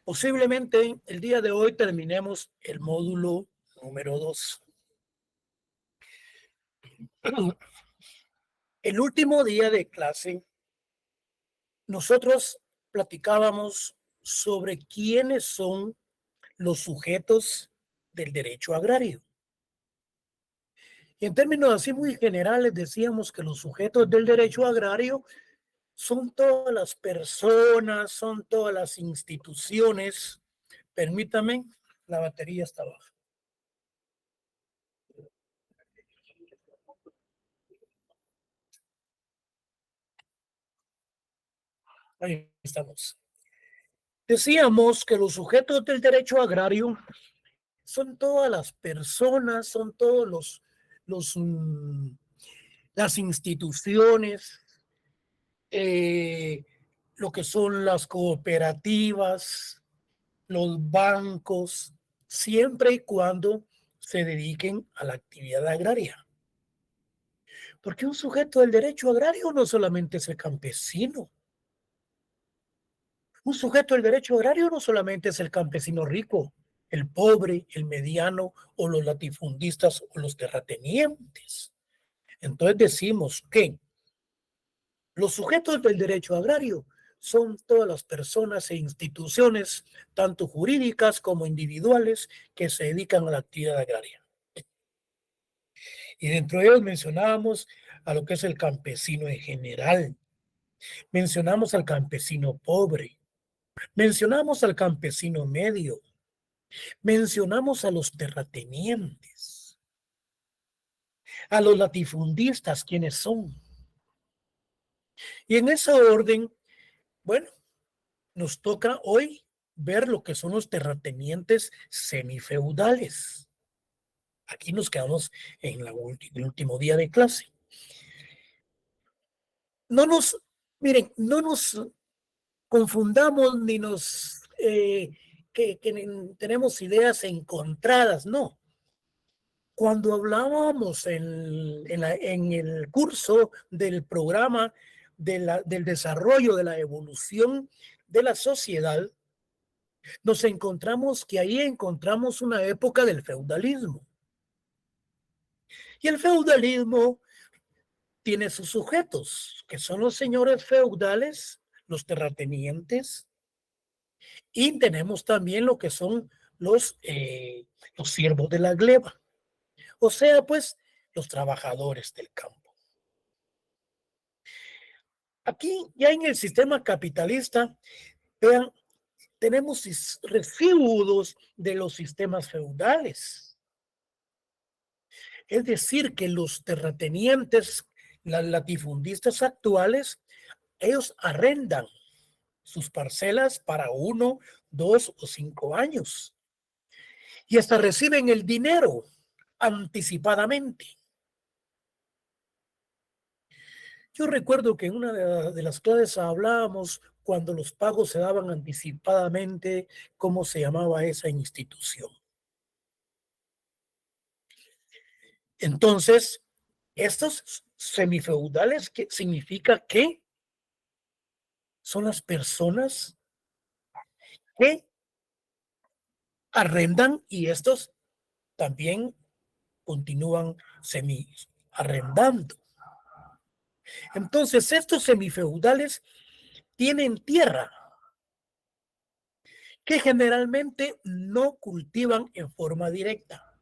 Posiblemente el día de hoy terminemos el módulo número 2. El último día de clase, nosotros platicábamos sobre quiénes son los sujetos del derecho agrario. Y en términos así muy generales decíamos que los sujetos del derecho agrario son todas las personas, son todas las instituciones. Permítame, la batería está baja. Ahí estamos. Decíamos que los sujetos del derecho agrario son todas las personas, son todos los las instituciones, eh, lo que son las cooperativas, los bancos, siempre y cuando se dediquen a la actividad agraria. Porque un sujeto del derecho agrario no solamente es el campesino. Un sujeto del derecho agrario no solamente es el campesino rico, el pobre, el mediano o los latifundistas o los terratenientes. Entonces decimos que los sujetos del derecho agrario son todas las personas e instituciones, tanto jurídicas como individuales, que se dedican a la actividad agraria. Y dentro de ellos mencionábamos a lo que es el campesino en general. Mencionamos al campesino pobre. Mencionamos al campesino medio. Mencionamos a los terratenientes, a los latifundistas, quienes son. Y en esa orden, bueno, nos toca hoy ver lo que son los terratenientes semifeudales. Aquí nos quedamos en el último día de clase. No nos, miren, no nos confundamos ni nos que tenemos ideas encontradas, no. Cuando hablábamos en el curso del programa del desarrollo de la evolución de la sociedad, nos encontramos que ahí encontramos una época del feudalismo. Y el feudalismo tiene sus sujetos, que son los señores feudales, los terratenientes, y tenemos también lo que son los siervos de la gleba, o sea, pues los trabajadores del campo. Aquí ya en el sistema capitalista, vean, tenemos residuos de los sistemas feudales. Es decir, que los terratenientes, las latifundistas actuales, ellos arrendan sus parcelas para 1, 2 o 5 años y hasta reciben el dinero anticipadamente. Yo recuerdo que en una de las clases hablábamos cuando los pagos se daban anticipadamente, cómo se llamaba esa institución. Entonces, estos semifeudales, ¿qué significa? Que son las personas que arrendan y estos también continúan semi arrendando. Entonces, estos semifeudales tienen tierra que generalmente no cultivan en forma directa.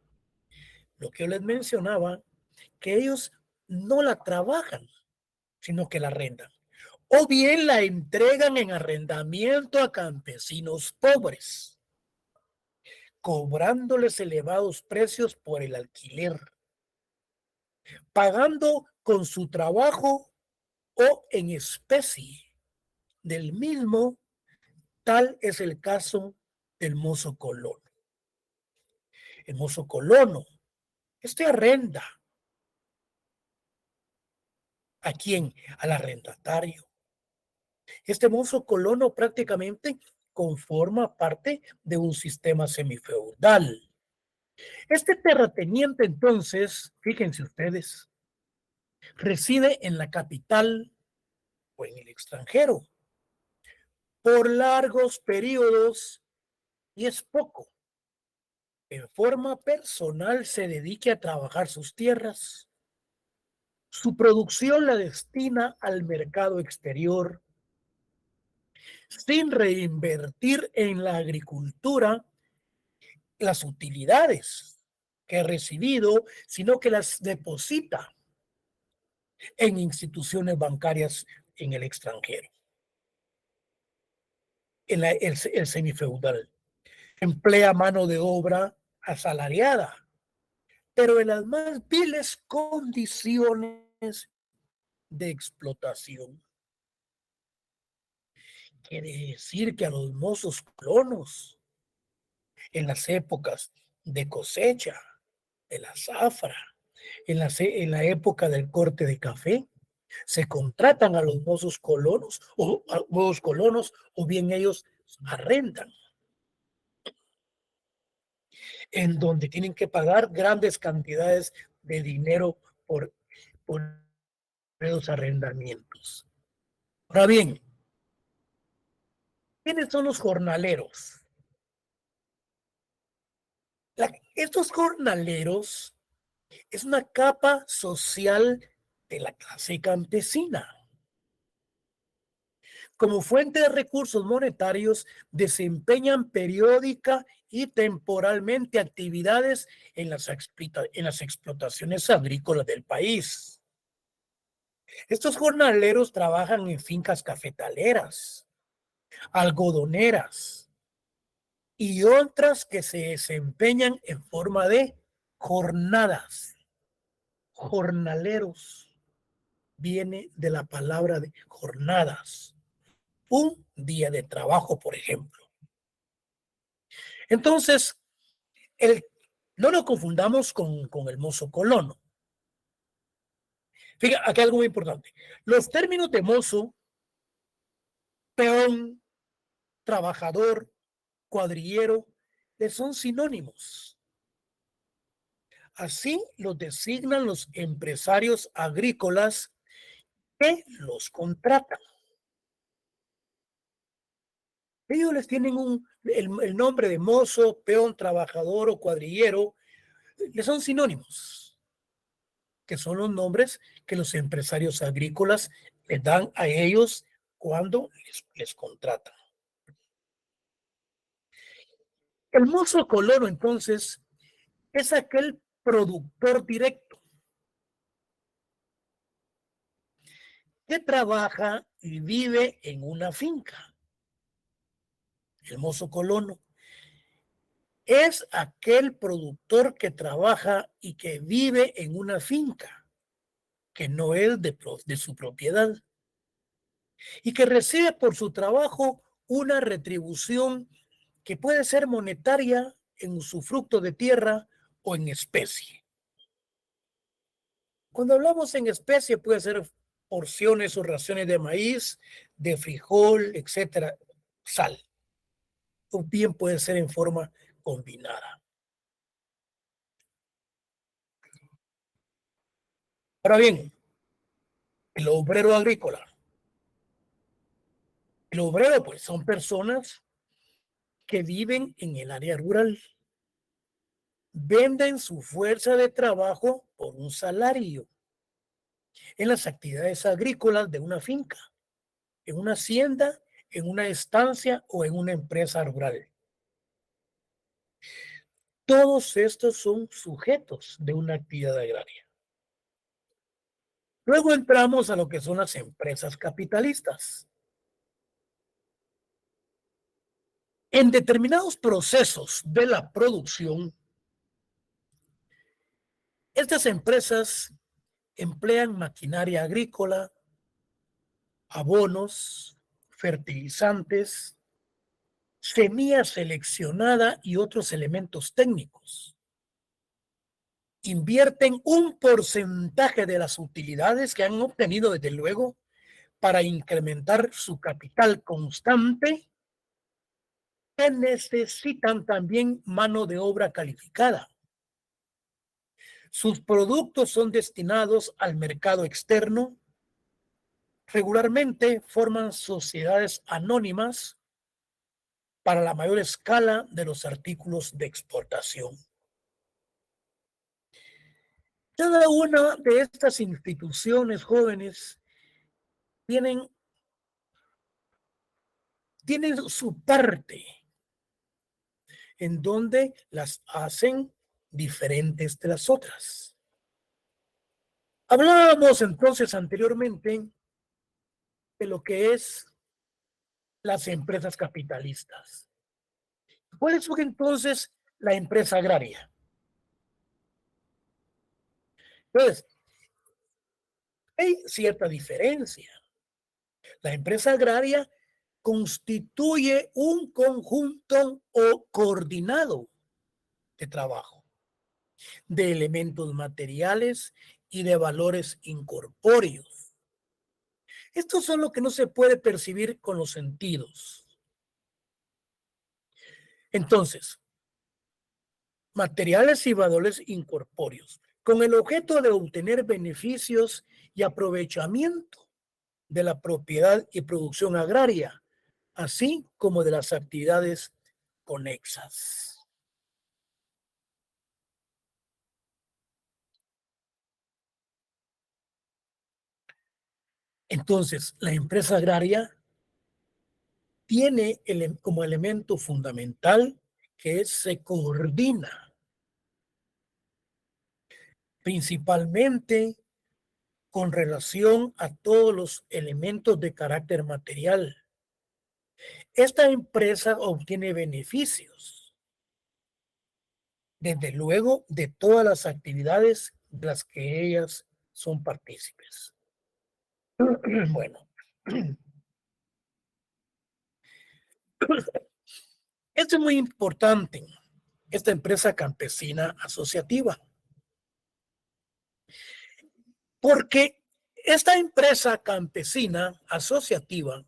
Lo que yo les mencionaba, que ellos no la trabajan, sino que la arrendan. O bien la entregan en arrendamiento a campesinos pobres, cobrándoles elevados precios por el alquiler, pagando con su trabajo o en especie del mismo. Tal es el caso del mozo colono. El mozo colono, este arrenda. ¿A quién? Al arrendatario. Este mozo colono prácticamente conforma parte de un sistema semifeudal. Este terrateniente, entonces, fíjense ustedes, reside en la capital o en el extranjero por largos periodos y es poco. En forma personal se dedique a trabajar sus tierras. Su producción la destina al mercado exterior sin reinvertir en la agricultura las utilidades que ha recibido, sino que las deposita en instituciones bancarias en el extranjero, en el semifeudal. Emplea mano de obra asalariada, pero en las más viles condiciones de explotación. Quiere decir que a los mozos colonos, en las épocas de cosecha, de la zafra, en la época del corte de café, se contratan a los mozos colonos, o bien ellos arrendan, en donde tienen que pagar grandes cantidades de dinero por los arrendamientos. Ahora bien, ¿quiénes son los jornaleros? Estos jornaleros es una capa social de la clase campesina. Como fuente de recursos monetarios, desempeñan periódica y temporalmente actividades en las explotaciones agrícolas del país. Estos jornaleros trabajan en fincas cafetaleras, algodoneras y otras que se desempeñan en forma de jornadas. Jornaleros viene de la palabra de jornadas, un día de trabajo, por ejemplo. Entonces, el, no lo confundamos con el mozo colono. Fíjate, aquí hay algo muy importante. Los términos de mozo, peón, trabajador, cuadrillero, son sinónimos. Así los designan los empresarios agrícolas que los contratan. Ellos les tienen el nombre de mozo, peón, trabajador o cuadrillero, les son sinónimos, que son los nombres que los empresarios agrícolas les dan a ellos cuando les contratan. El mozo colono, entonces, es aquel productor directo que trabaja y vive en una finca. El mozo colono es aquel productor que trabaja y que vive en una finca, que no es de su propiedad, y que recibe por su trabajo una retribución que puede ser monetaria en usufructo de tierra o en especie. Cuando hablamos en especie puede ser porciones o raciones de maíz, de frijol, etcétera, sal, o bien puede ser en forma combinada. Ahora bien, el obrero agrícola. El obrero, pues, son personas que viven en el área rural, venden su fuerza de trabajo por un salario en las actividades agrícolas de una finca, en una hacienda, en una estancia o en una empresa rural. Todos estos son sujetos de una actividad agraria. Luego entramos a lo que son las empresas capitalistas. En determinados procesos de la producción, estas empresas emplean maquinaria agrícola, abonos, fertilizantes, semilla seleccionada y otros elementos técnicos. Invierten un porcentaje de las utilidades que han obtenido, desde luego, para incrementar su capital constante, que necesitan también mano de obra calificada. Sus productos son destinados al mercado externo. Regularmente forman sociedades anónimas para la mayor escala de los artículos de exportación. Cada una de estas instituciones jóvenes tienen, tienen su parte en donde las hacen diferentes de las otras. Hablábamos entonces anteriormente de lo que es las empresas capitalistas. ¿Cuál es entonces la empresa agraria? Entonces, hay cierta diferencia. La empresa agraria constituye un conjunto o coordinado de trabajo, de elementos materiales y de valores incorpóreos. Estos son lo que no se puede percibir con los sentidos. Entonces, materiales y valores incorpóreos, con el objeto de obtener beneficios y aprovechamiento de la propiedad y producción agraria, así como de las actividades conexas. Entonces, la empresa agraria tiene como elemento fundamental que se coordina principalmente con relación a todos los elementos de carácter material. Esta empresa obtiene beneficios, desde luego, de todas las actividades de las que ellas son partícipes. Bueno, esto es muy importante, esta empresa campesina asociativa, porque esta empresa campesina asociativa,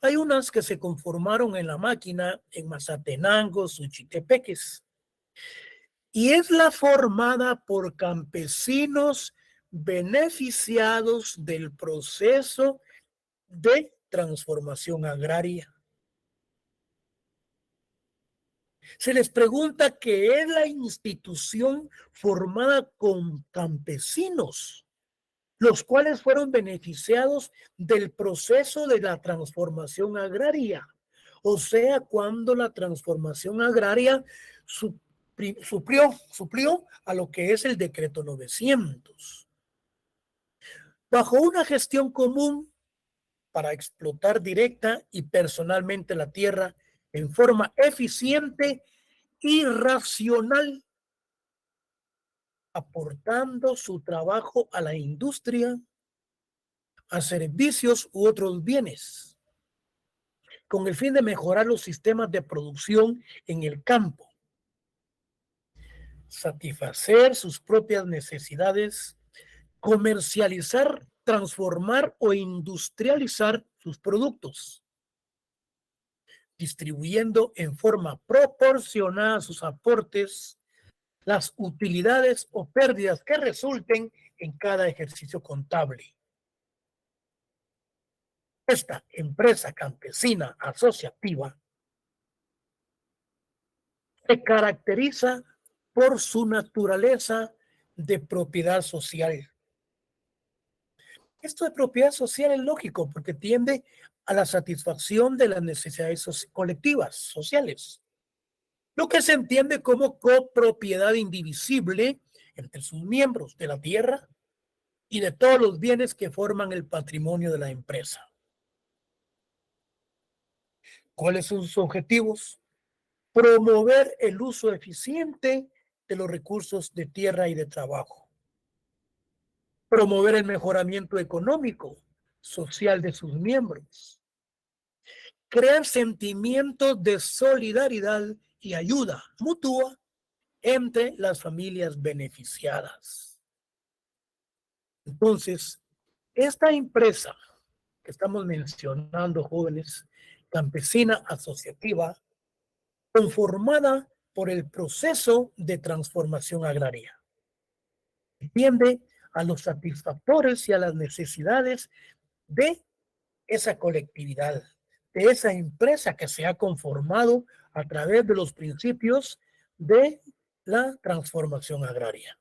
hay unas que se conformaron en la máquina en Mazatenango, Suchitepeques, y es la formada por campesinos beneficiados del proceso de transformación agraria. Se les pregunta qué es la institución formada con campesinos, los cuales fueron beneficiados del proceso de la transformación agraria. O sea, cuando la transformación agraria suplió a lo que es el decreto 900. Bajo una gestión común para explotar directa y personalmente la tierra en forma eficiente y racional, aportando su trabajo a la industria, a servicios u otros bienes, con el fin de mejorar los sistemas de producción en el campo, satisfacer sus propias necesidades, comercializar, transformar o industrializar sus productos, distribuyendo en forma proporcionada sus aportes las utilidades o pérdidas que resulten en cada ejercicio contable. Esta empresa campesina asociativa se caracteriza por su naturaleza de propiedad social. Esto de propiedad social es lógico porque tiende a la satisfacción de las necesidades colectivas, sociales, lo que se entiende como copropiedad indivisible entre sus miembros de la tierra y de todos los bienes que forman el patrimonio de la empresa. ¿Cuáles son sus objetivos? Promover el uso eficiente de los recursos de tierra y de trabajo. Promover el mejoramiento económico, social de sus miembros. Crear sentimientos de solidaridad y ayuda mutua entre las familias beneficiadas. Entonces, esta empresa que estamos mencionando, jóvenes, campesina asociativa, conformada por el proceso de transformación agraria, atiende a los satisfactores y a las necesidades de esa colectividad, de esa empresa que se ha conformado a través de los principios de la transformación agraria.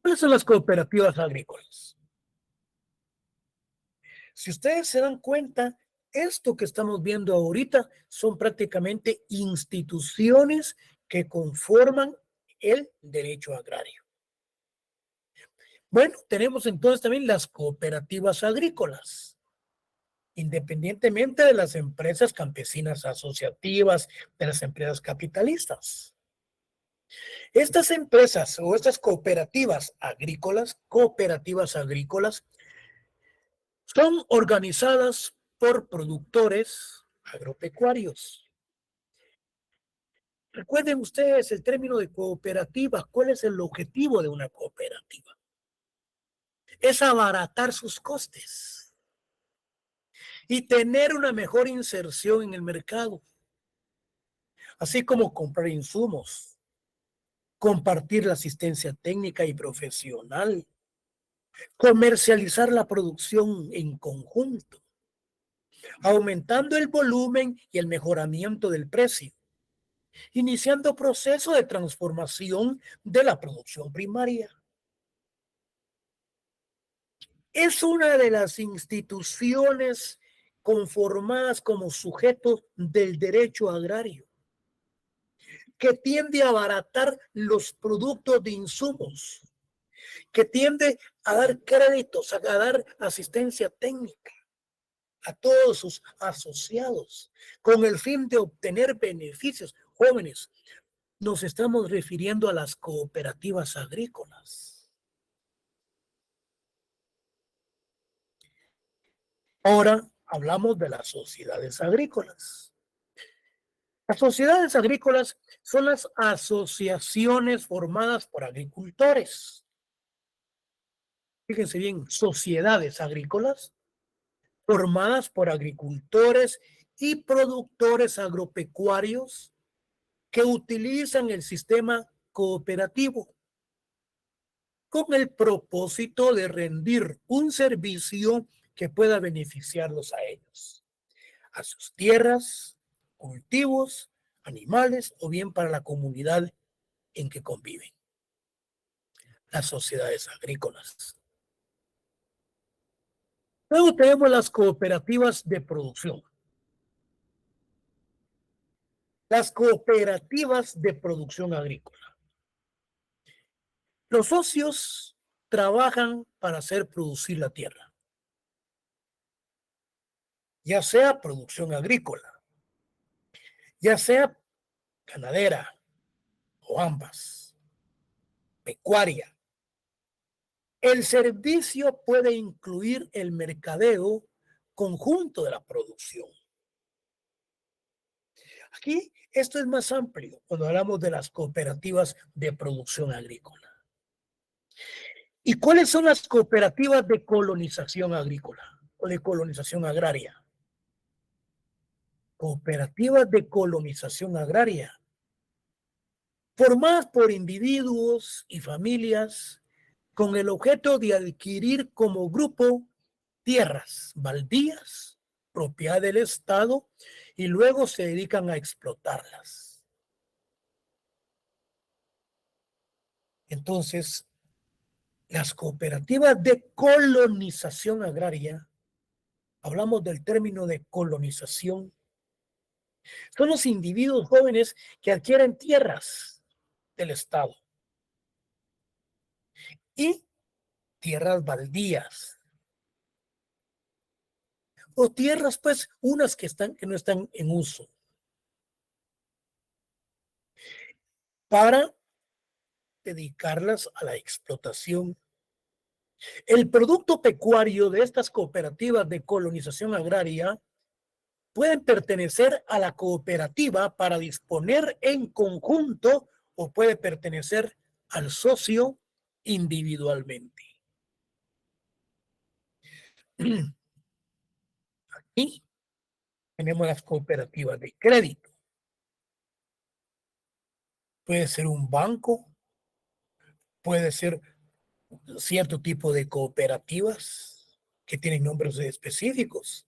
¿Cuáles son las cooperativas agrícolas? Si ustedes se dan cuenta, esto que estamos viendo ahorita son prácticamente instituciones que conforman el derecho agrario. Bueno, tenemos entonces también las cooperativas agrícolas, independientemente de las empresas campesinas asociativas, de las empresas capitalistas. Estas empresas o estas cooperativas agrícolas, son organizadas por productores agropecuarios. Recuerden ustedes el término de cooperativa. ¿Cuál es el objetivo de una cooperativa? Es abaratar sus costes y tener una mejor inserción en el mercado, así como comprar insumos, compartir la asistencia técnica y profesional, comercializar la producción en conjunto, aumentando el volumen y el mejoramiento del precio, iniciando proceso de transformación de la producción primaria. Es una de las instituciones conformadas como sujetos del derecho agrario, que tiende a abaratar los productos de insumos, que tiende a dar créditos, a dar asistencia técnica a todos sus asociados, con el fin de obtener beneficios. Jóvenes, nos estamos refiriendo a las cooperativas agrícolas. Ahora hablamos de las sociedades agrícolas. Las sociedades agrícolas son las asociaciones formadas por agricultores. Fíjense bien, sociedades agrícolas formadas por agricultores y productores agropecuarios que utilizan el sistema cooperativo con el propósito de rendir un servicio que pueda beneficiarlos a ellos, a sus tierras, cultivos, animales o bien para la comunidad en que conviven, las sociedades agrícolas. Luego tenemos las cooperativas de producción. Las cooperativas de producción agrícola. Los socios trabajan para hacer producir la tierra, ya sea producción agrícola, ya sea ganadera o ambas, pecuaria. El servicio puede incluir el mercadeo conjunto de la producción. Aquí esto es más amplio cuando hablamos de las cooperativas de producción agrícola. ¿Y cuáles son las cooperativas de colonización agrícola o de colonización agraria? Cooperativas de colonización agraria, formadas por individuos y familias con el objeto de adquirir como grupo tierras baldías, propiedad del Estado, y luego se dedican a explotarlas. Entonces, las cooperativas de colonización agraria, hablamos del término de colonización, son los individuos jóvenes que adquieren tierras del Estado y tierras baldías o tierras, pues, unas que no están en uso, para dedicarlas a la explotación. El producto pecuario de estas cooperativas de colonización agraria pueden pertenecer a la cooperativa para disponer en conjunto o puede pertenecer al socio individualmente. Y tenemos las cooperativas de crédito. Puede ser un banco, puede ser cierto tipo de cooperativas. que tienen nombres específicos,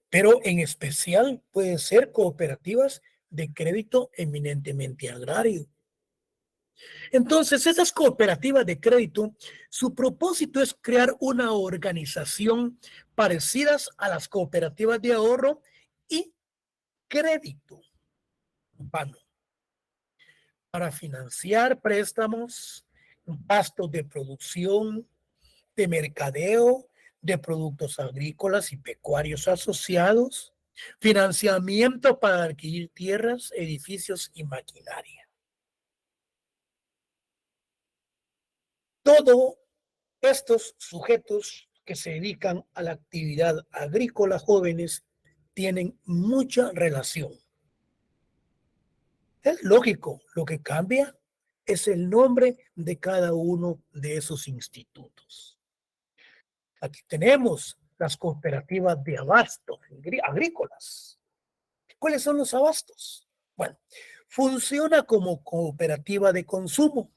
pero en especial pueden ser cooperativas de crédito eminentemente agrario. Entonces, esas cooperativas de crédito, su propósito es crear una organización parecidas a las cooperativas de ahorro y crédito urbano para financiar préstamos, gastos de producción, de mercadeo, de productos agrícolas y pecuarios asociados, financiamiento para adquirir tierras, edificios y maquinaria. Todos estos sujetos que se dedican a la actividad agrícola jóvenes tienen mucha relación. Es lógico, lo que cambia es el nombre de cada uno de esos institutos. Aquí tenemos las cooperativas de abasto agrícolas. ¿Cuáles son los abastos? Bueno, funciona como cooperativa de consumo.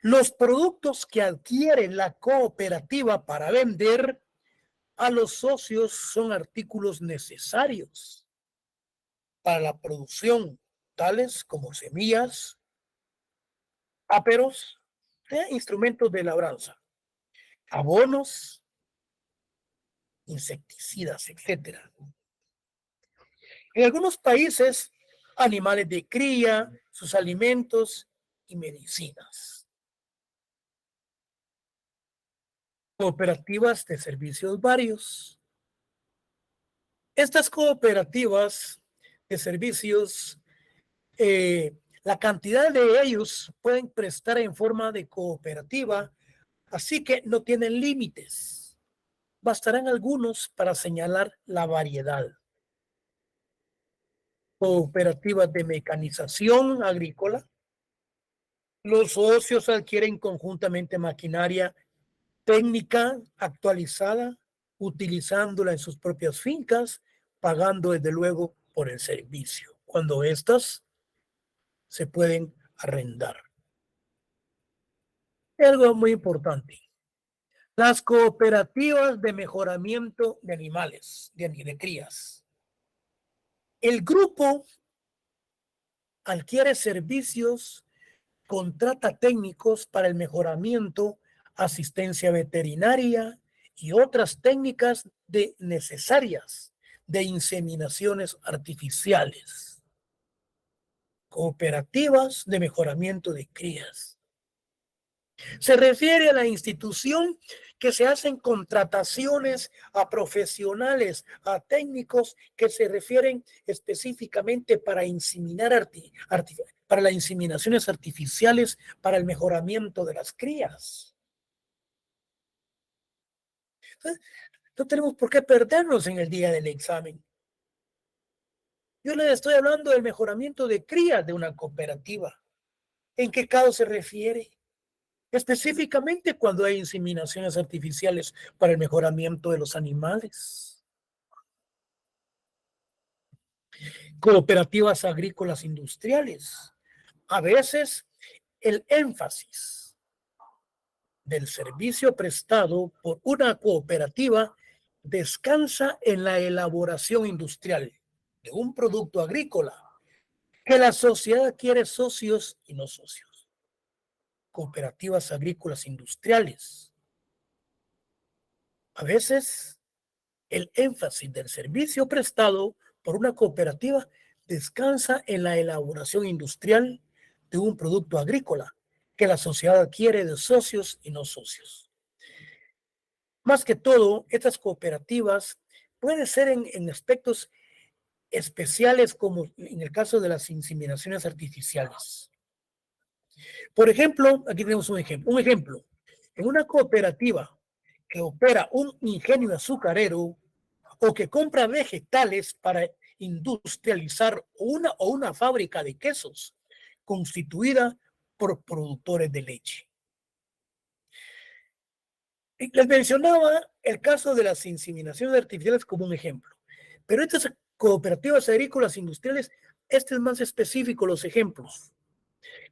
Los productos que adquiere la cooperativa para vender a los socios son artículos necesarios para la producción, tales como semillas, áperos, instrumentos de labranza, abonos, insecticidas, etcétera. En algunos países, animales de cría, sus alimentos y medicinas. Cooperativas de servicios varios. Estas cooperativas de servicios, la cantidad de ellos pueden prestar en forma de cooperativa, así que no tienen límites. Bastarán algunos para señalar la variedad. Cooperativas de mecanización agrícola. Los socios adquieren conjuntamente maquinaria técnica actualizada, utilizándola en sus propias fincas, pagando desde luego por el servicio, cuando éstas se pueden arrendar. Algo muy importante. Las cooperativas de mejoramiento de animales, de crías. El grupo adquiere servicios, contrata técnicos para el mejoramiento, asistencia veterinaria y otras técnicas necesarias de inseminaciones artificiales. Cooperativas de mejoramiento de crías. Se refiere a la institución que se hacen contrataciones a profesionales, a técnicos que se refieren específicamente para inseminar para las inseminaciones artificiales, para el mejoramiento de las crías. Entonces, no tenemos por qué perdernos en el día del examen. Yo les estoy hablando del mejoramiento de crías de una cooperativa. ¿En qué caso se refiere? Específicamente cuando hay inseminaciones artificiales para el mejoramiento de los animales. Cooperativas agrícolas industriales. A veces el énfasis del servicio prestado por una cooperativa descansa en la elaboración industrial de un producto agrícola que la sociedad quiere socios y no socios. Cooperativas agrícolas industriales. A veces el énfasis del servicio prestado por una cooperativa descansa en la elaboración industrial de un producto agrícola que la sociedad adquiere de socios y no socios. Más que todo, estas cooperativas pueden ser en aspectos especiales como en el caso de las inseminaciones artificiales. Por ejemplo, aquí tenemos un ejemplo. Un ejemplo, en una cooperativa que opera un ingenio azucarero o que compra vegetales para industrializar una fábrica de quesos constituida por productores de leche. Les mencionaba el caso de las inseminaciones artificiales como un ejemplo, pero estas cooperativas agrícolas industriales, este es más específico los ejemplos.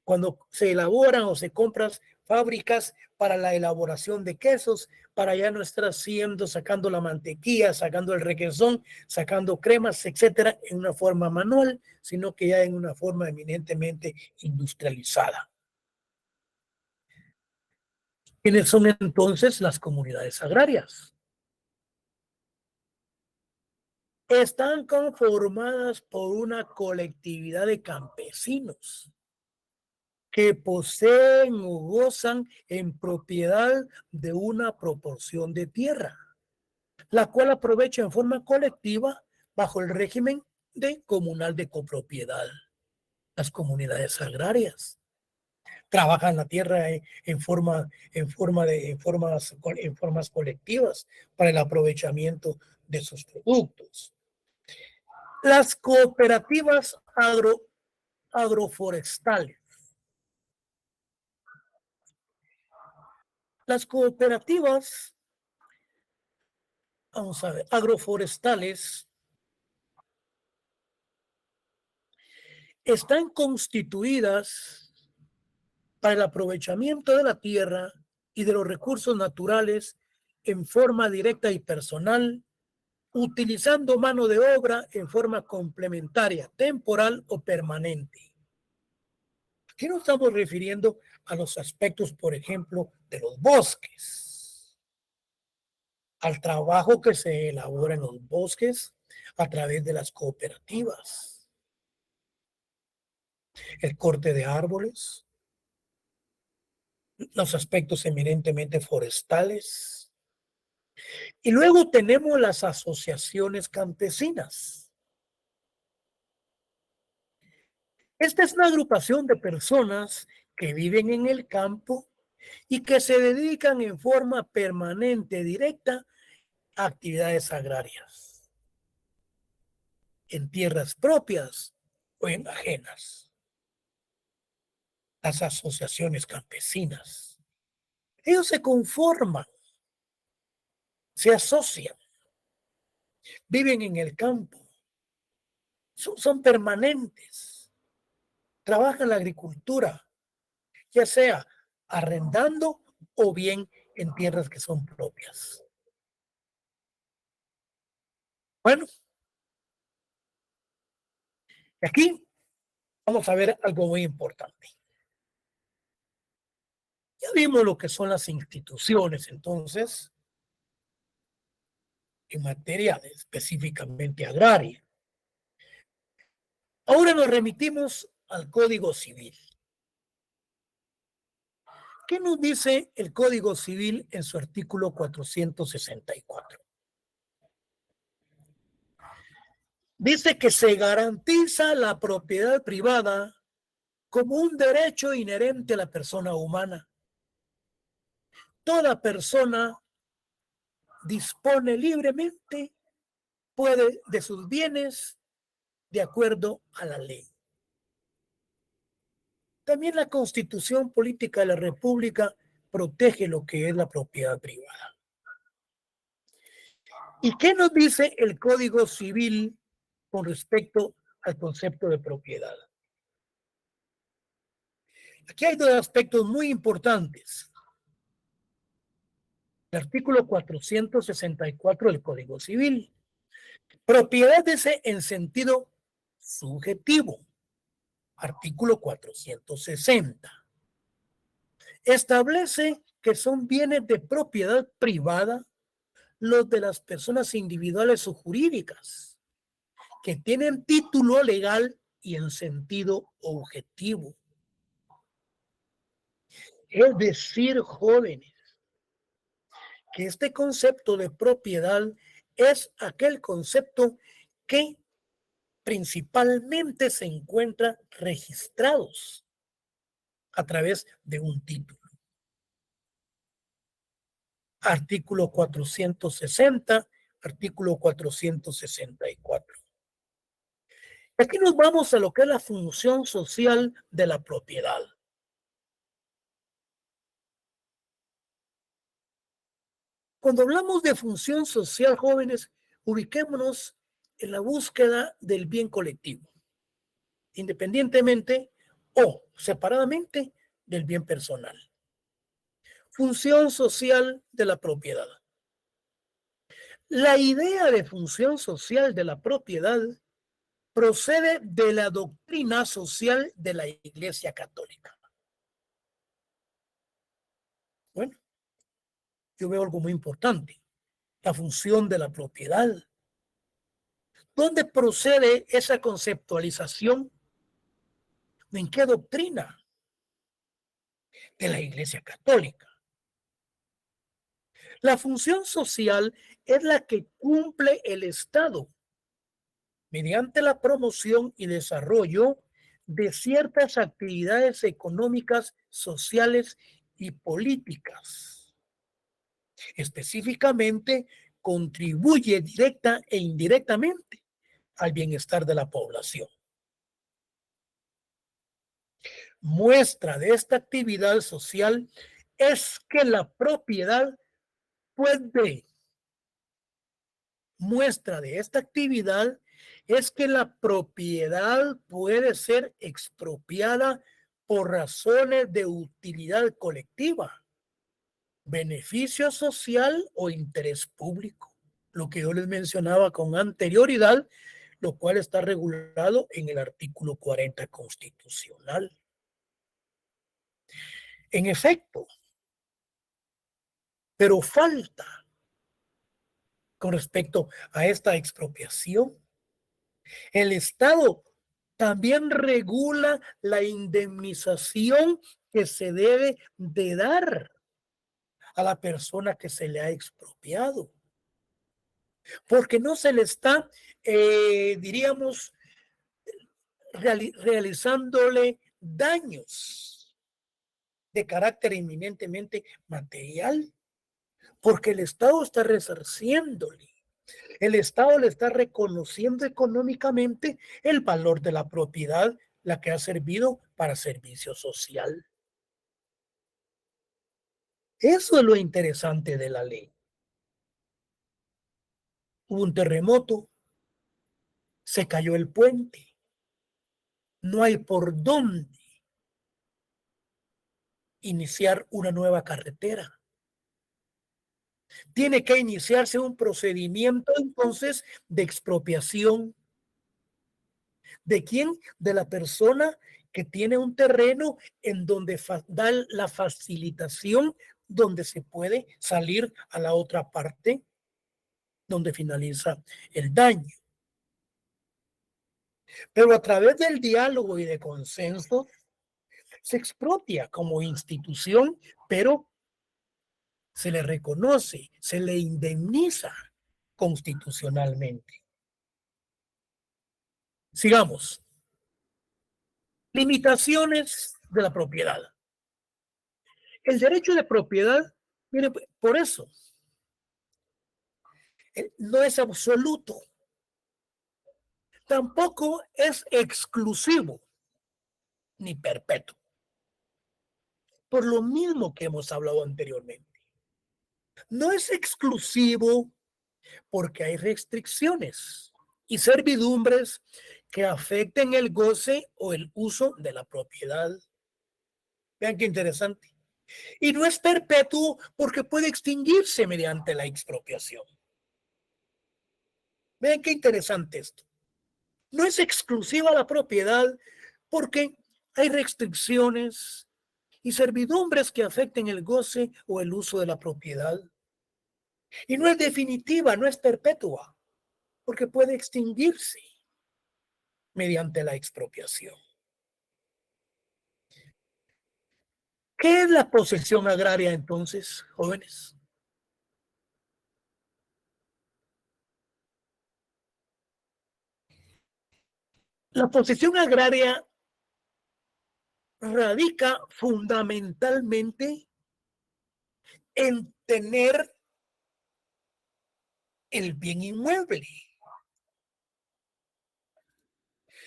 Cuando se elaboran o se compran fábricas para la elaboración de quesos, para ya no estar haciendo, sacando la mantequilla, sacando el requesón, sacando cremas, etcétera, en una forma manual, sino que ya en una forma eminentemente industrializada. ¿Quiénes son entonces las comunidades agrarias? Están conformadas por una colectividad de campesinos que poseen o gozan en propiedad de una proporción de tierra, la cual aprovecha en forma colectiva bajo el régimen de comunal de copropiedad. Las comunidades agrarias trabajan la tierra en formas colectivas para el aprovechamiento de sus productos. Las cooperativas agroforestales. Las cooperativas, vamos a ver, agroforestales están constituidas para el aprovechamiento de la tierra y de los recursos naturales en forma directa y personal, utilizando mano de obra en forma complementaria, temporal o permanente. Aquí nos estamos refiriendo a los aspectos, por ejemplo, de los bosques, al trabajo que se elabora en los bosques a través de las cooperativas, el corte de árboles, los aspectos eminentemente forestales. Y luego tenemos las asociaciones campesinas. Esta es una agrupación de personas que viven en el campo y que se dedican en forma permanente, directa, a actividades agrarias, en tierras propias o en ajenas. Las asociaciones campesinas. Ellos se conforman, se asocian, viven en el campo, son permanentes, trabajan la agricultura, ya sea arrendando o bien en tierras que son propias. Bueno, aquí vamos a ver algo muy importante. Ya vimos lo que son las instituciones, entonces, en materia específicamente agraria. Ahora nos remitimos al Código Civil. ¿Qué nos dice el Código Civil en su artículo 464? Dice que se garantiza la propiedad privada como un derecho inherente a la persona humana. Toda persona dispone libremente, puede de sus bienes de acuerdo a la ley. También la Constitución Política de la República protege lo que es la propiedad privada. ¿Y qué nos dice el Código Civil con respecto al concepto de propiedad? Aquí hay dos aspectos muy importantes. El artículo 464 del Código Civil. Propiedad dice en sentido subjetivo. Artículo 460. Establece que son bienes de propiedad privada los de las personas individuales o jurídicas que tienen título legal y en sentido objetivo. Es decir, jóvenes, que este concepto de propiedad es aquel concepto que principalmente se encuentra registrados a través de un título. Artículo 460, artículo 464. Aquí nos vamos a lo que es la función social de la propiedad. Cuando hablamos de función social, jóvenes, ubiquémonos en la búsqueda del bien colectivo, independientemente o separadamente del bien personal. Función social de la propiedad. La idea de función social de la propiedad procede de la doctrina social de la Iglesia Católica. Bueno, yo veo algo muy importante, la función de la propiedad. ¿Dónde procede esa conceptualización? ¿En qué doctrina? De la Iglesia Católica. La función social es la que cumple el Estado mediante la promoción y desarrollo de ciertas actividades económicas, sociales y políticas. Específicamente, contribuye directa e indirectamente al bienestar de la población. Muestra de esta actividad social es que la propiedad puede, muestra de esta actividad es que la propiedad puede ser expropiada por razones de utilidad colectiva, beneficio social o interés público. Lo que yo les mencionaba con anterioridad, lo cual está regulado en el artículo 40 constitucional. En efecto, pero falta con respecto a esta expropiación. El Estado también regula la indemnización que se debe de dar a la persona que se le ha expropiado, porque no se le está, diríamos, realizándole daños de carácter eminentemente material, porque el Estado está resarciéndole. El Estado le está reconociendo económicamente el valor de la propiedad, la que ha servido para servicio social. Eso es lo interesante de la ley. Hubo un terremoto, se cayó el puente, no hay por dónde iniciar una nueva carretera. Tiene que iniciarse un procedimiento entonces de expropiación. ¿De quién? De la persona que tiene un terreno en donde da la facilitación, donde se puede salir a la otra parte, donde finaliza el daño. Pero a través del diálogo y de consenso se expropia como institución, pero se le reconoce, se le indemniza constitucionalmente. Sigamos. Limitaciones de la propiedad. El derecho de propiedad, mire, por eso, no es absoluto, tampoco es exclusivo ni perpetuo, por lo mismo que hemos hablado anteriormente. No es exclusivo porque hay restricciones y servidumbres que afecten el goce o el uso de la propiedad. Vean qué interesante. Y no es perpetuo porque puede extinguirse mediante la expropiación. Vean qué interesante esto. No es exclusiva la propiedad porque hay restricciones y servidumbres que afecten el goce o el uso de la propiedad. Y no es definitiva, no es perpetua, porque puede extinguirse mediante la expropiación. ¿Qué es la posesión agraria entonces, jóvenes? La posesión agraria radica fundamentalmente en tener el bien inmueble.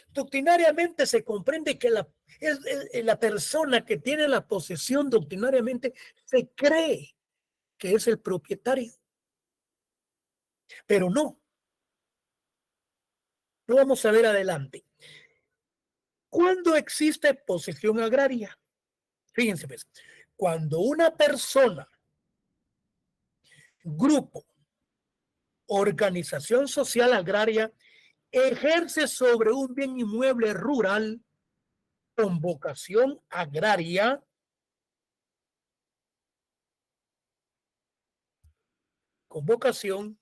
Doctrinariamente se comprende que la persona que tiene la posesión doctrinariamente se cree que es el propietario, pero no. Lo vamos a ver adelante. ¿Cuándo existe posesión agraria? Fíjense, pues, cuando una persona, grupo, organización social agraria ejerce sobre un bien inmueble rural con vocación agraria, con vocación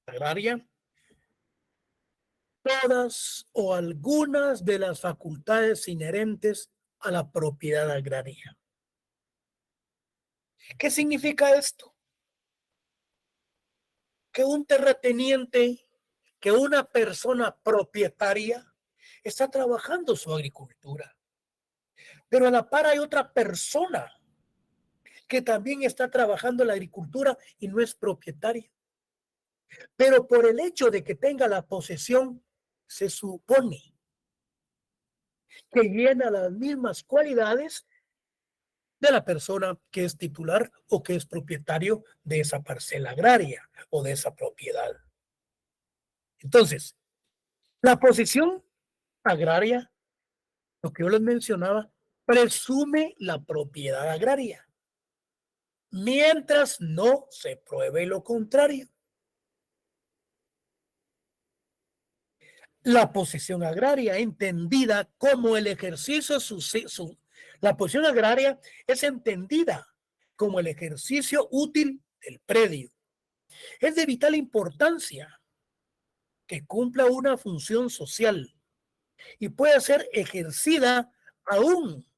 agraria, todas o algunas de las facultades inherentes a la propiedad agraria. ¿Qué significa esto? Que un terrateniente, que una persona propietaria está trabajando su agricultura, pero a la par hay otra persona que también está trabajando la agricultura y no es propietaria. Pero por el hecho de que tenga la posesión, se supone que llena las mismas cualidades de la persona que es titular o que es propietario de esa parcela agraria o de esa propiedad. Entonces, la posesión agraria, lo que yo les mencionaba, presume la propiedad agraria, mientras no se pruebe lo contrario. La posesión agraria, entendida como el ejercicio, la posesión agraria es entendida como el ejercicio útil del predio. Es de vital importancia que cumpla una función social y puede ser ejercida aún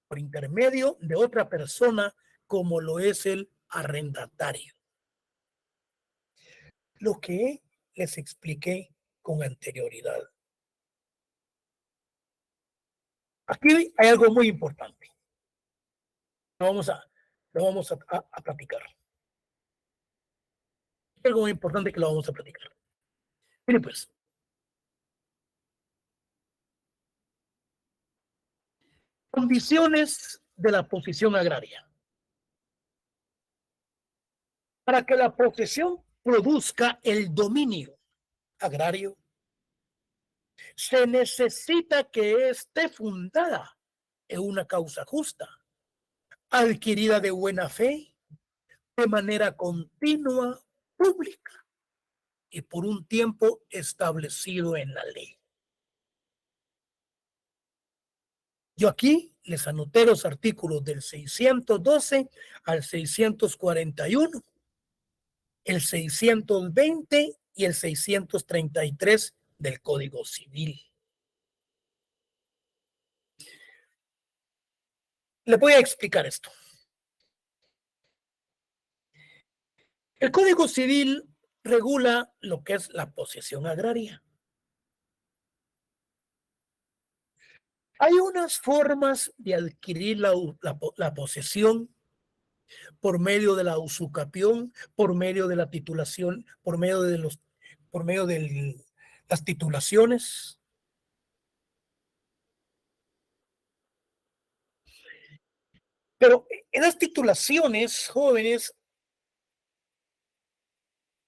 por intermedio de otra persona como lo es el arrendatario. Lo que les expliqué con anterioridad. Aquí hay algo muy importante. Lo vamos a, lo vamos a platicar. Hay algo muy importante que lo vamos a platicar. Miren pues, condiciones de la posesión agraria. Para que la posesión produzca el dominio agrario, se necesita que esté fundada en una causa justa, adquirida de buena fe, de manera continua, pública y por un tiempo establecido en la ley. Yo aquí les anoté los artículos del 612 al 641, el 620 y el 633 del Código Civil. Le voy a explicar esto. El Código Civil regula lo que es la posesión agraria. Hay unas formas de adquirir la posesión por medio de la usucapión, por medio de la titulación, por medio de las titulaciones. Pero en las titulaciones, jóvenes,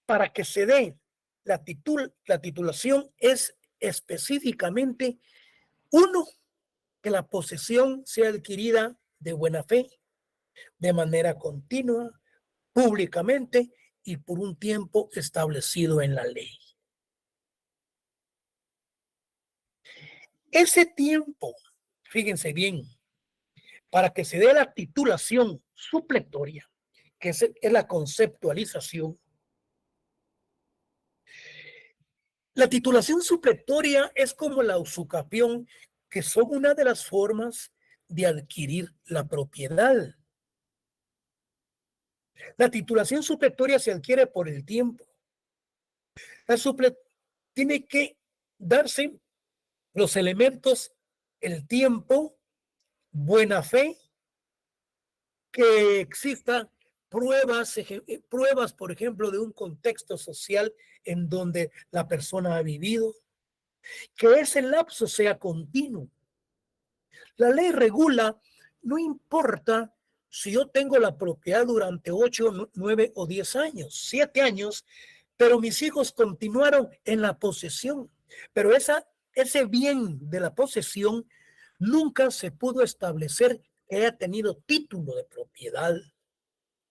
para que se dé la titulación es específicamente, uno, que la posesión sea adquirida de buena fe, de manera continua, públicamente y por un tiempo establecido en la ley. Ese tiempo, fíjense bien, para que se dé la titulación supletoria, que es la conceptualización. La titulación supletoria es como la usucapión, que son una de las formas de adquirir la propiedad. La titulación supletoria se adquiere por el tiempo. Tiene que darse los elementos, el tiempo, buena fe, que exista pruebas, por ejemplo, de un contexto social en donde la persona ha vivido, que ese lapso sea continuo. La ley regula, no importa si yo tengo la propiedad durante 8, 9 o 10 años, 7 años, pero mis hijos continuaron en la posesión. Pero ese bien de la posesión nunca se pudo establecer que haya tenido título de propiedad.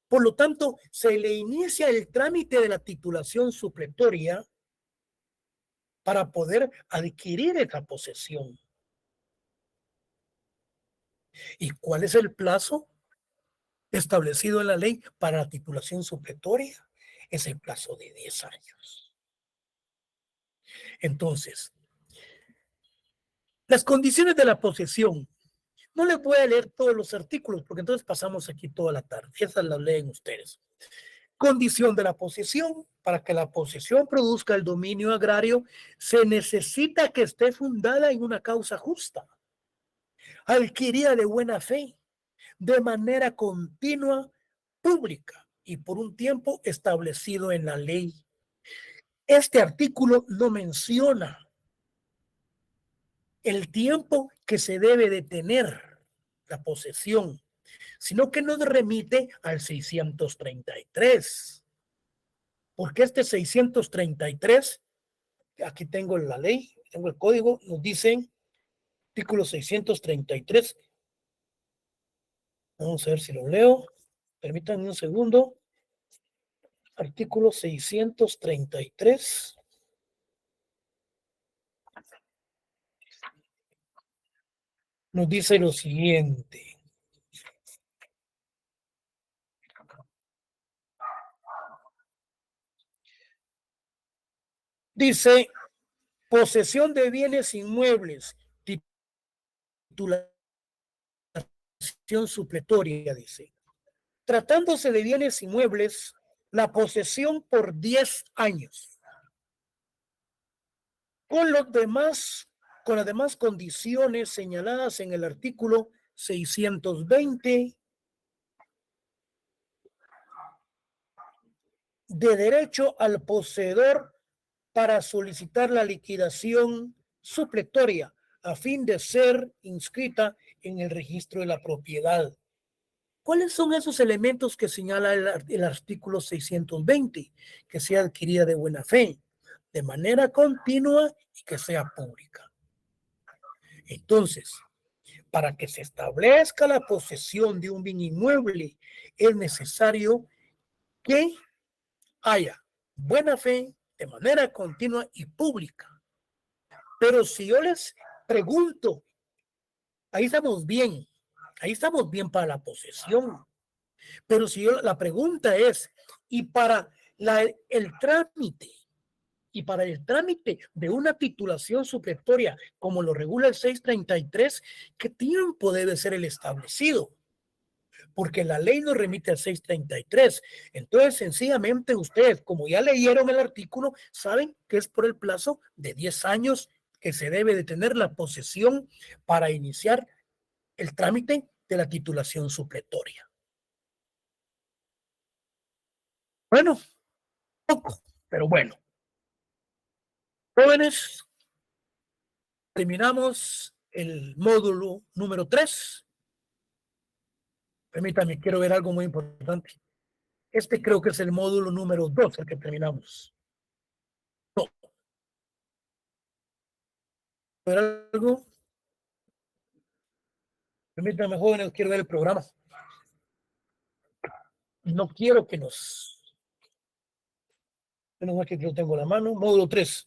Por lo tanto, se le inicia el trámite de la titulación supletoria para poder adquirir esa posesión. ¿Y cuál es el plazo establecido en la ley para la titulación supletoria? Es el plazo de 10 años. Entonces, las condiciones de la posesión. No les voy a leer todos los artículos porque entonces pasamos aquí toda la tarde. Esas las leen ustedes. Condición de la posesión. Para que la posesión produzca el dominio agrario, se necesita que esté fundada en una causa justa, adquirida de buena fe, de manera continua, pública y por un tiempo establecido en la ley. Este artículo no menciona el tiempo que se debe de tener la posesión, sino que nos remite al 633. Porque este 633, aquí tengo la ley, tengo el código, nos dice, artículo 633, vamos a ver si lo leo, permítanme un segundo, artículo 633, nos dice lo siguiente. Dice, posesión de bienes inmuebles, titulación supletoria, dice. Tratándose de bienes inmuebles, la posesión por 10 años. Con las demás condiciones señaladas en el artículo 620 de derecho al poseedor para solicitar la liquidación supletoria a fin de ser inscrita en el registro de la propiedad. ¿Cuáles son esos elementos que señala el artículo 620? Que sea adquirida de buena fe, de manera continua y que sea pública. Entonces, para que se establezca la posesión de un bien inmueble, es necesario que haya buena fe de manera continua y pública. Pero si yo les pregunto, ahí estamos bien para la posesión. Pero si la pregunta es, y para el trámite, y para el trámite de una titulación supletoria, como lo regula el 633, ¿qué tiempo debe ser el establecido? Porque la ley nos remite al 633. Entonces, sencillamente ustedes, como ya leyeron el artículo, saben que es por el plazo de 10 años que se debe de tener la posesión para iniciar el trámite de la titulación supletoria. Bueno, poco, pero bueno. Jóvenes, terminamos el módulo número 3. Permítanme, quiero ver algo muy importante. Este creo que es el módulo número 2, el que terminamos. No. ¿Ver algo? Permítanme, jóvenes, quiero ver el programa. No quiero que nos... Menos mal que lo tengo en la mano. Módulo 3.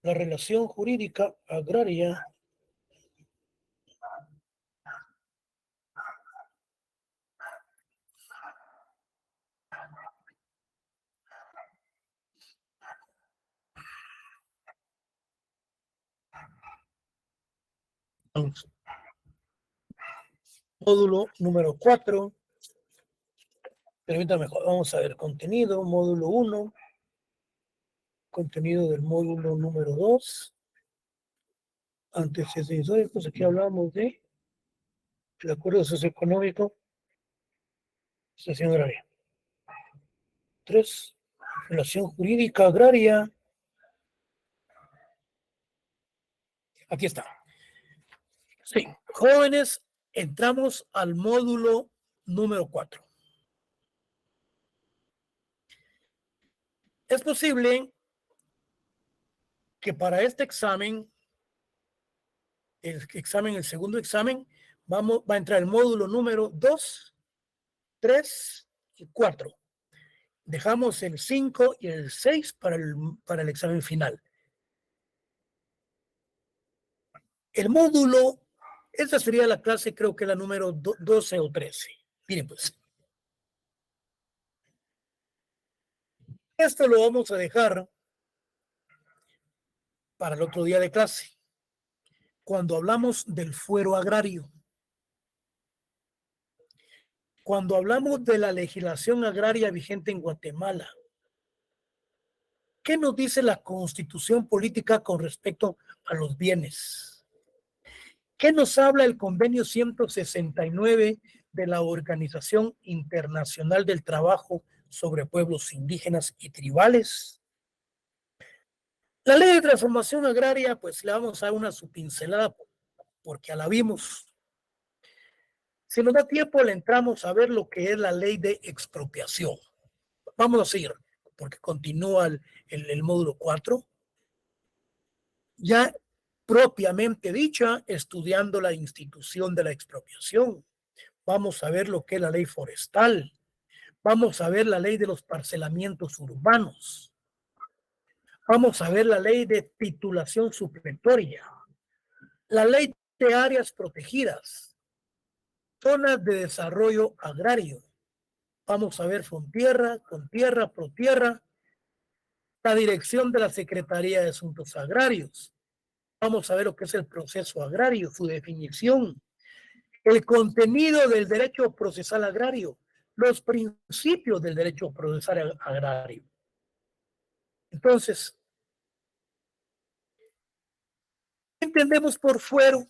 La relación jurídica agraria. Módulo número 4. Permítame, vamos a ver contenido, módulo 1. Contenido del módulo número 2. Antecedentes históricos, aquí hablamos de el acuerdo socioeconómico, situación agraria. 3. Relación jurídica agraria. Aquí está. Sí, jóvenes, entramos al módulo número 4. Es posible que para este examen, el segundo examen, va a entrar el módulo número 2, 3 y 4. Dejamos el 5 y el 6 para el examen final. El módulo, esta sería la clase, creo que la número 12 o 13. Miren pues. Esto lo vamos a dejar para el otro día de clase, cuando hablamos del fuero agrario. Cuando hablamos de la legislación agraria vigente en Guatemala, ¿qué nos dice la Constitución política con respecto a los bienes? ¿Qué nos habla el convenio 169 de la Organización Internacional del Trabajo sobre Pueblos Indígenas y Tribales? La ley de transformación agraria, pues le vamos a dar una subpincelada porque ya la vimos. Si nos da tiempo, le entramos a ver lo que es la ley de expropiación. Vamos a seguir, porque continúa el módulo 4. Ya propiamente dicha, estudiando la institución de la expropiación. Vamos a ver lo que es la ley forestal. Vamos a ver la ley de los parcelamientos urbanos. Vamos a ver la ley de titulación supletoria. La ley de áreas protegidas. Zonas de desarrollo agrario. Vamos a ver Fontierra, Contierra, Protierra. La dirección de la Secretaría de Asuntos Agrarios. Vamos a ver lo que es el proceso agrario, su definición, el contenido del derecho procesal agrario, los principios del derecho procesal agrario. Entonces, ¿qué entendemos por fuero?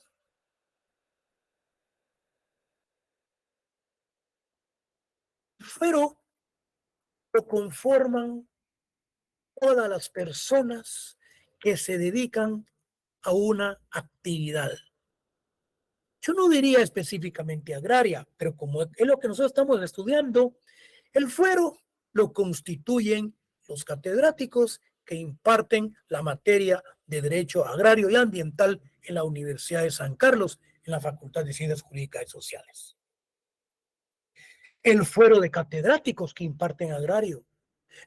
El fuero lo conforman todas las personas que se dedican a una actividad. Yo no diría específicamente agraria, pero como es lo que nosotros estamos estudiando, el fuero lo constituyen los catedráticos que imparten la materia de Derecho Agrario y Ambiental en la Universidad de San Carlos, en la Facultad de Ciencias Jurídicas y Sociales. El fuero de catedráticos que imparten agrario.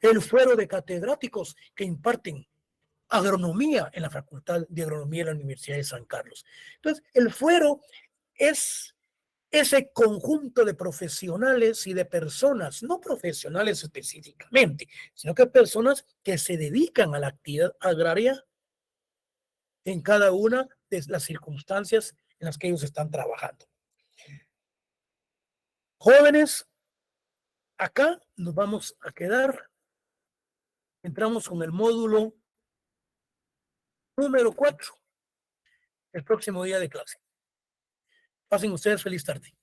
El fuero de catedráticos que imparten agronomía en la Facultad de Agronomía de la Universidad de San Carlos. Entonces, el fuero es ese conjunto de profesionales y de personas, no profesionales específicamente, sino que personas que se dedican a la actividad agraria en cada una de las circunstancias en las que ellos están trabajando. Jóvenes, acá nos vamos a quedar. Entramos con el módulo número 4, el próximo día de clase. Pasen ustedes feliz tarde.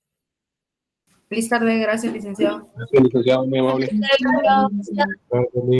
Feliz tarde, gracias, licenciado. Gracias, licenciado, muy amable. Gracias.